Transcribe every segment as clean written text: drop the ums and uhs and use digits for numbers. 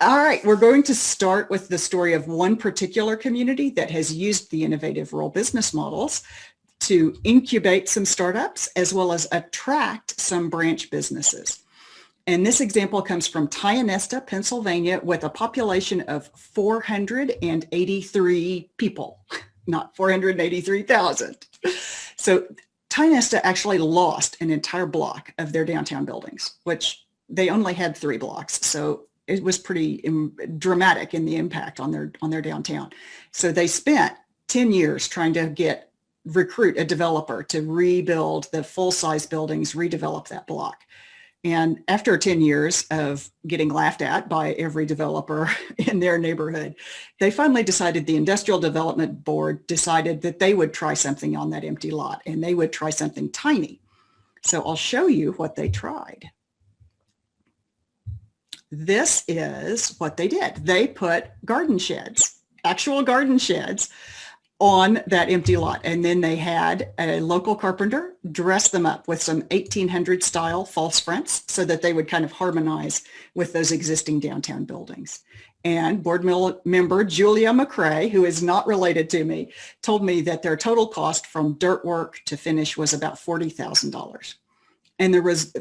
All right, we're going to start with the story of one particular community that has used the innovative rural business models to incubate some startups as well as attract some branch businesses. And this example comes from Tionesta, Pennsylvania, with a population of 483 people, not 483,000. So Tionesta actually lost an entire block of their downtown buildings, which they only had 3 blocks. So it was pretty dramatic in the impact on their downtown. So they spent 10 years trying to recruit a developer to rebuild the full-size buildings, redevelop that block. And after 10 years of getting laughed at by every developer in their neighborhood, they finally decided, the Industrial Development Board decided that they would try something on that empty lot, and they would try something tiny. So I'll show you what they tried. This is what they did. They put garden sheds, actual garden sheds, on that empty lot. And then they had a local carpenter dress them up with some 1800 style false fronts so that they would kind of harmonize with those existing downtown buildings. And board member Julia McCray, who is not related to me, told me that their total cost from dirt work to finish was about $40,000. And there was,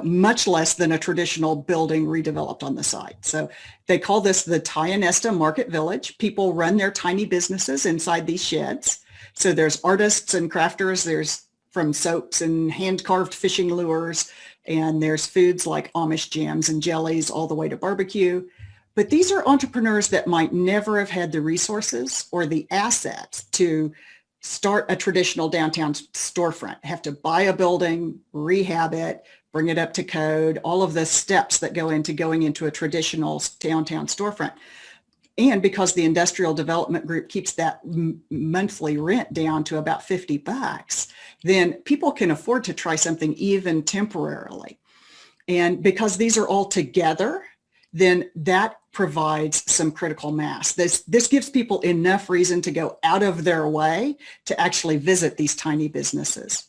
much less than a traditional building redeveloped on the site. So they call this the Tionesta Market Village. People run their tiny businesses inside these sheds. So there's artists and crafters. There's from soaps and hand-carved fishing lures. And there's foods like Amish jams and jellies all the way to barbecue. But these are entrepreneurs that might never have had the resources or the assets to start a traditional downtown storefront, have to buy a building, rehab it, bring it up to code, all of the steps that go into going into a traditional downtown storefront. And because the Industrial Development Group keeps that monthly rent down to about $50, then people can afford to try something even temporarily. And because these are all together, then that provides some critical mass. This gives people enough reason to go out of their way to actually visit these tiny businesses.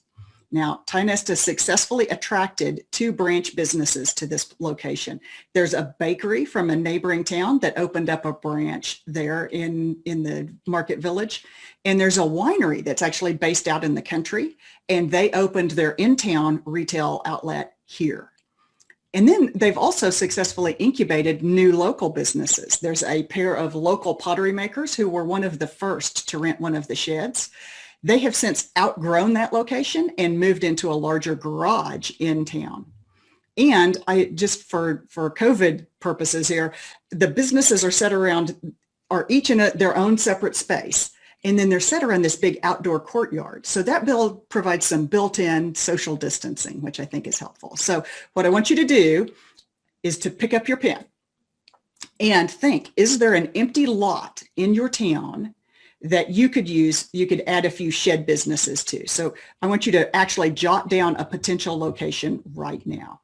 Now, Tionesta successfully attracted 2 branch businesses to this location. There's a bakery from a neighboring town that opened up a branch there in the Market Village. And there's a winery that's actually based out in the country, and they opened their in-town retail outlet here. And then they've also successfully incubated new local businesses. There's a pair of local pottery makers who were one of the first to rent one of the sheds. They have since outgrown that location and moved into a larger garage in town. And just for COVID purposes here, the businesses are each in their own separate space. And then they're set around this big outdoor courtyard. So that provides some built-in social distancing, which I think is helpful. So what I want you to do is to pick up your pen and think, is there an empty lot in your town that you could add a few shed businesses to? So I want you to actually jot down a potential location right now.